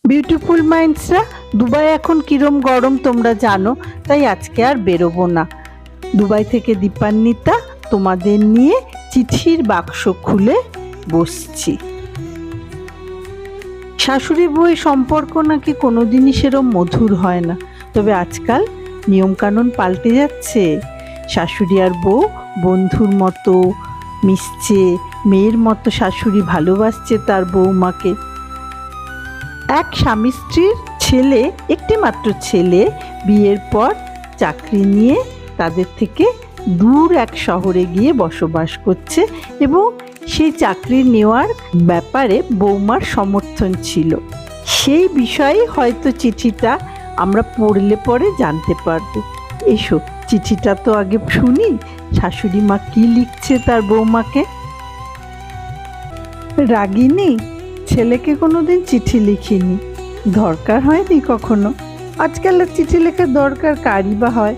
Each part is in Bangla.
বিউটিফুল মাইন্ডসরা, দুবাই এখন কিরম গরম তোমরা জানো, তাই আজকে আর বেরোবো না। দুবাই থেকে দীপান্বিতা তোমাদের নিয়ে চিঠির বাক্স খুলে বসছি। শাশুড়ি বউ সম্পর্ক নাকি কোনোদিনই সেরম মধুর হয় না, তবে আজকাল নিয়মকানুন পাল্টে যাচ্ছে। শাশুড়ি আর বউ বন্ধুর মতো মিশছে, মেয়ের মতো শাশুড়ি ভালোবাসছে তার বৌমাকে। এক স্বামী স্ত্রীর ছেলে, একটি মাত্র ছেলে, বিয়ের পর চাকরি নিয়ে তাদের থেকে দূর এক শহরে গিয়ে বসবাস করছে এবং সেই চাকরি নেওয়ার ব্যাপারে বৌমার সমর্থন ছিল। সেই বিষয়ে হয়তো চিঠিটা আমরা পড়লে পরে জানতে পারবো। এসো চিঠিটা তো আগে শুনি, শাশুড়ি মা কি লিখছে তার বৌমাকে। রাগিনী, ছেলেকে কোনোদিন চিঠি লিখিনি, দরকার হয়নি কখনো। আজকাল আর চিঠি লেখার দরকার কারই বা হয়।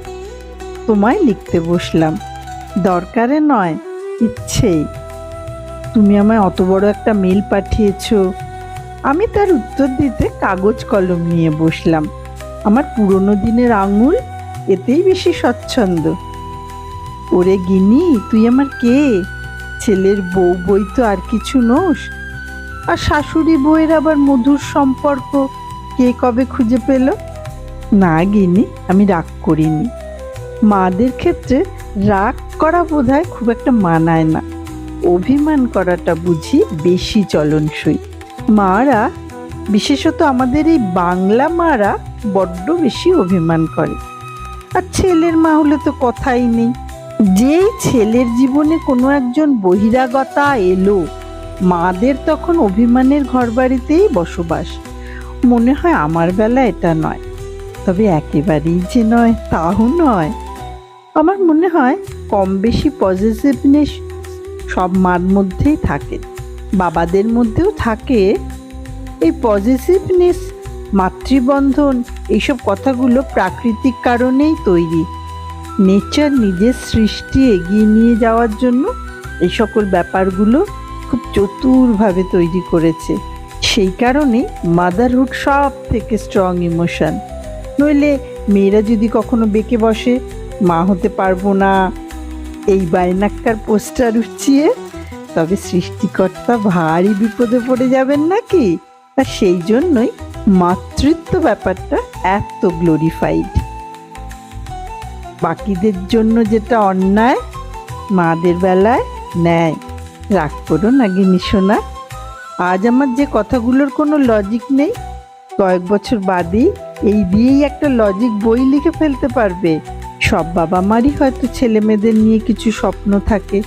তোমায় লিখতে বসলাম, দরকারে নয়, ইচ্ছেই। তুমি আমায় অত বড় একটা মেল পাঠিয়েছো, আমি তার উত্তর দিতে কাগজ কলম নিয়ে বসলাম। আমার পুরনো দিনের আঙুল এতেই বেশি স্বচ্ছন্দ। ওরে গিনি, তুই আমার কে? ছেলের বউ বই তো আর কিছু নোস। আর শাশুড়ি বউয়ের আবার মধুর সম্পর্ক কে কবে খুঁজে পেল? না গিনি, আমি রাগ করিনি। মাদের ক্ষেত্রে রাগ করা বোধহয় খুব একটা মানায় না, অভিমান করাটা বুঝি বেশি চলনসই। মারা, বিশেষত আমাদের এই বাংলা মারা, বড্ড বেশি অভিমান করে। আর ছেলের মা হলে তো কথাই নেই। যেই ছেলের জীবনে কোনো একজন বহিরাগতা এলো, মাদের তখন অভিমানের ঘরবাড়িতেই বসবাস। মনে হয় আমার বেলা এটা নয়, তবে একেবারেই যে নয় তাও নয়। আমার মনে হয় কম বেশি পজিটিভনেস সব মার মধ্যেই থাকে, বাবাদের মধ্যেও থাকে। এই পজিটিভনেস, মাতৃবন্ধন, এইসব কথাগুলো প্রাকৃতিক কারণেই তৈরি। নেচার নিজের সৃষ্টি এগিয়ে নিয়ে যাওয়ার জন্য এই সকল ব্যাপারগুলো খুব চতুরভাবে তৈরি করেছে। সেই কারণে মাদারহুড সব থেকে স্ট্রং ইমোশন। নইলে মেয়েরা যদি কখনো বেঁকে বসে, মা হতে পারবো না, এই বায়নাক্কার পোস্টার উঠিয়ে, তবে সৃষ্টিকর্তা ভারী বিপদে পড়ে যাবেন নাকি? আর সেই জন্যই মাতৃত্ব ব্যাপারটা এত গ্লোরিফাইড। বাকিদের জন্য যেটা অন্যায়, মাদের বেলায় ন্যায়। রাগ করো না গিনি সোনা, আজ আমার যে কথাগুলোর কোনো লজিক নেই, কয়েক বছর বাদেই এই দিয়েই একটা লজিক বই লিখে ফেলতে পারবে। সব বাবা মারই হয়তো ছেলে মেয়েদের নিয়ে কিছু স্বপ্ন থাকে,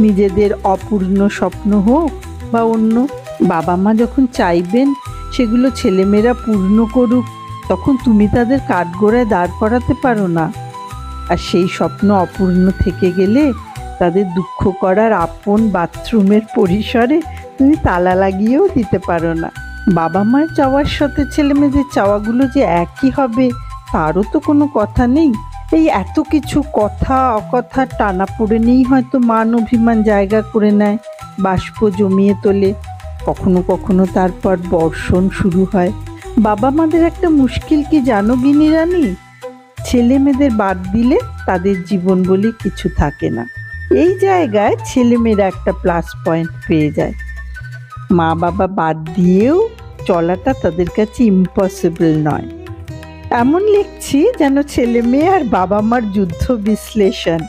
নিজেদের অপূর্ণ স্বপ্ন হোক বা অন্য। বাবা মা যখন চাইবেন সেগুলো ছেলেমেয়েরা পূর্ণ করুক, তখন তুমি তাদের কাঠগোড়ায় দাঁড় করাতে পারো না। আর সেই স্বপ্ন অপূর্ণ থেকে গেলে তাদের দুঃখ করার আপন বাথরুমের পরিসরে তুমি তালা লাগিয়েও দিতে পারো না। বাবা মায়ের চাওয়ার সাথে ছেলে মেয়েদের চাওয়াগুলো যে একই হবে তারও তো কোনো কথা নেই। এই এত কিছু কথা অকথা টানা পড়ে নেই হয়তো মান অভিমান জায়গা করে নেয়, বাষ্প জমিয়ে তোলে। কখনো কখনো তারপর বর্ষণ শুরু হয়। বাবা মাদের একটা মুশকিল কি জানো গিনি রানী? ছেলে মেয়েদের বাদ দিলে তাদের জীবন বলে কিছু থাকে না। এই জায়গায় ছেলেমেয়েরা একটা প্লাস পয়েন্ট পেয়ে যায়। মা বাবা বাদ দিয়েও চলাটা তাদের কাছে ইম্পসিবল নয়। এমন লিখছি যেন ছেলে মেয়ে আর বাবা মার যুদ্ধ বিশ্লেষণ।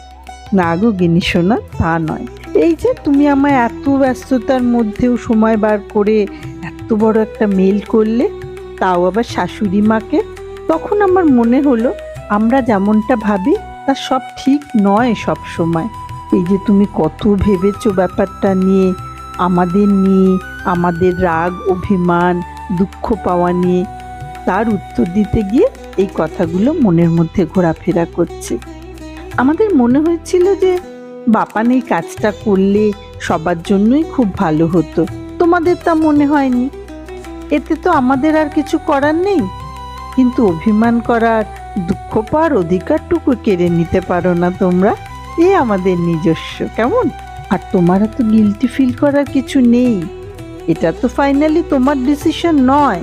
না গো গিনি সোনা, তা নয়। এই যে তুমি আমায় এত ব্যস্ততার মধ্যেও সময় বার করে এত বড় একটা মেল করলে, তাও আবার শাশুড়ি মাকে, তখন আমার মনে হলো আমরা যেমনটা ভাবি তা সব ঠিক নয় সব সময়। এই যে তুমি কত ভেবেছো ব্যাপারটা নিয়ে, আমাদের রাগ অভিমান দুঃখ পাওয়া নিয়ে, তার উত্তর দিতে গিয়ে এই কথাগুলো মনের মধ্যে ঘোরাফেরা করছে। আমাদের মনে হয়েছিল যে বাপান এই কাজটা করলে সবার জন্যই খুব ভালো হতো, তোমাদের তা মনে হয়নি। এতে তো আমাদের আর কিছু করার নেই, কিন্তু অভিমান করার, দুঃখ পাওয়ার অধিকারটুকু কেড়ে নিতে পারো না তোমরা। এ আমাদের নিজস্ব, কেমন? আর তোমার তো গিল্টি ফিল করার কিছু নেই, এটা তো ফাইনালি তোমার ডিসিশন নয়।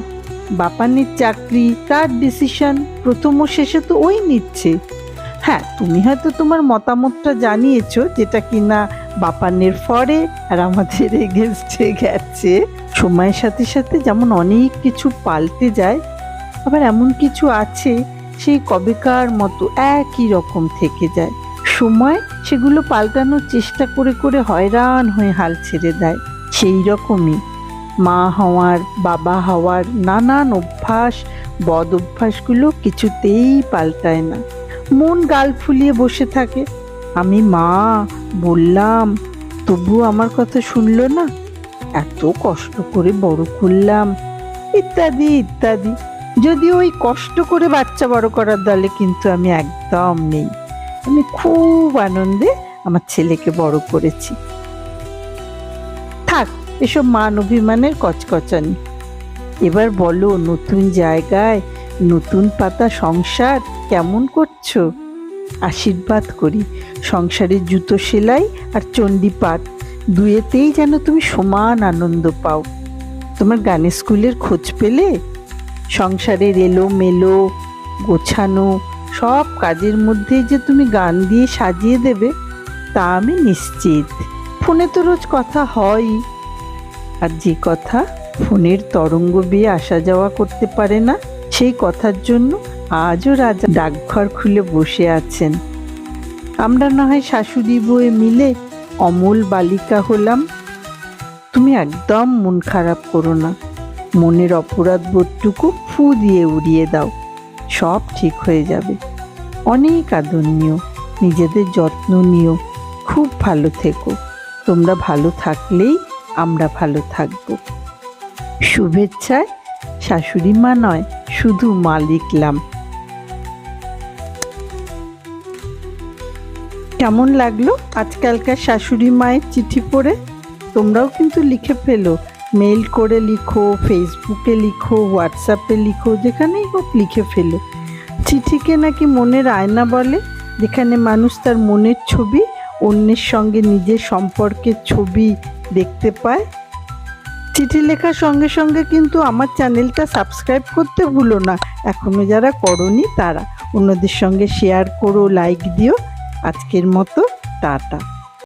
বাপানের চাকরি, তার ডিসিশন, প্রথম ও শেষে তো ওই নিচ্ছে। হ্যাঁ, তুমি হয়তো তোমার মতামতটা জানিয়েছো, যেটা কিনা বাপানের ফরে আর আমাদের এগেনস্টে গেছে। সময়ের সাথে সাথে যেমন অনেক কিছু পাল্টে যায়, আবার এমন কিছু আছে সেই কবেকার মতো একই রকম থেকে যায়। সময় সেগুলো পাল্টানোর চেষ্টা করে করে হয়রান হয়ে হাল ছেড়ে দেয়। সেই রকমই মা হওয়ার, বাবা হওয়ার নানান অভ্যাস, বদ অভ্যাসগুলো কিছুতেই পাল্টায় না। মন গাল ফুলিয়ে বসে থাকে, আমি মা বললাম তবুও আমার কথা শুনলো না, এত কষ্ট করে বড় করলাম, ইত্যাদি ইত্যাদি। যদি ওই কষ্ট করে বাচ্চা বড় করার দলে কিন্তু আমি একদম নেই। আমি খুব আনন্দে আমার ছেলেকে বড় করেছি। থাক এসব মান অভিমানের কচকচানি। এবার বলো, নতুন জায়গায় নতুন পাতা সংসার কেমন করছো? আশীর্বাদ করি সংসারের জুতো সেলাই আর চণ্ডীপাঠ দুয়েতেই যেন তুমি সমান আনন্দ পাও। তোমার গানের স্কুলের খোঁজ পেলে? সংসারের এলোমেলো গোছানো সব কাজের মধ্যেই যে তুমি গান দিয়ে সাজিয়ে দেবে তা আমি নিশ্চিত। ফোনে তো রোজ কথা হয়ই, আর যে কথা ফোনের তরঙ্গ বেয়ে আসা যাওয়া করতে পারে না, সেই কথার জন্য আজও রাজা ডাকঘর খুলে বসে আছেন। আমরা না হয় শাশুড়ি বউয়ে মিলে অমল বালিকা হলাম। তুমি একদম মন খারাপ করো না, মনের অপরাধ বোধটুকু ফু দিয়ে উড়িয়ে দাও, সব ঠিক হয়ে যাবে। অনেক আদর নিও, নিজেদের যত্ন নিও, খুব ভালো থেকো। তোমরা ভালো থাকলেই আমরা ভালো থাকবো। শুভেচ্ছায় শাশুড়ি মা নয়, শুধু মা লিখলাম। কেমন লাগলো আজকালকার শাশুড়ি মায়ের চিঠি পড়ে? তোমরাও কিন্তু লিখে ফেলো, মেল করে লিখো, ফেসবুকে লিখো, হোয়াটসঅ্যাপে লিখো, যেখানেই হোক লিখে ফেলো। চিঠিকে নাকি মনের আয়না বলে, যেখানে মানুষ তার মনের ছবি অন্যের সঙ্গে নিজের সম্পর্কের ছবি দেখতে পায়। চিঠি লেখার সঙ্গে সঙ্গে কিন্তু আমার চ্যানেলটা সাবস্ক্রাইব করতে ভুলো না, এখনো যারা করোনি তারা। অন্যদের সঙ্গে শেয়ার করো, লাইক দিও। আজকের মতো টাটা।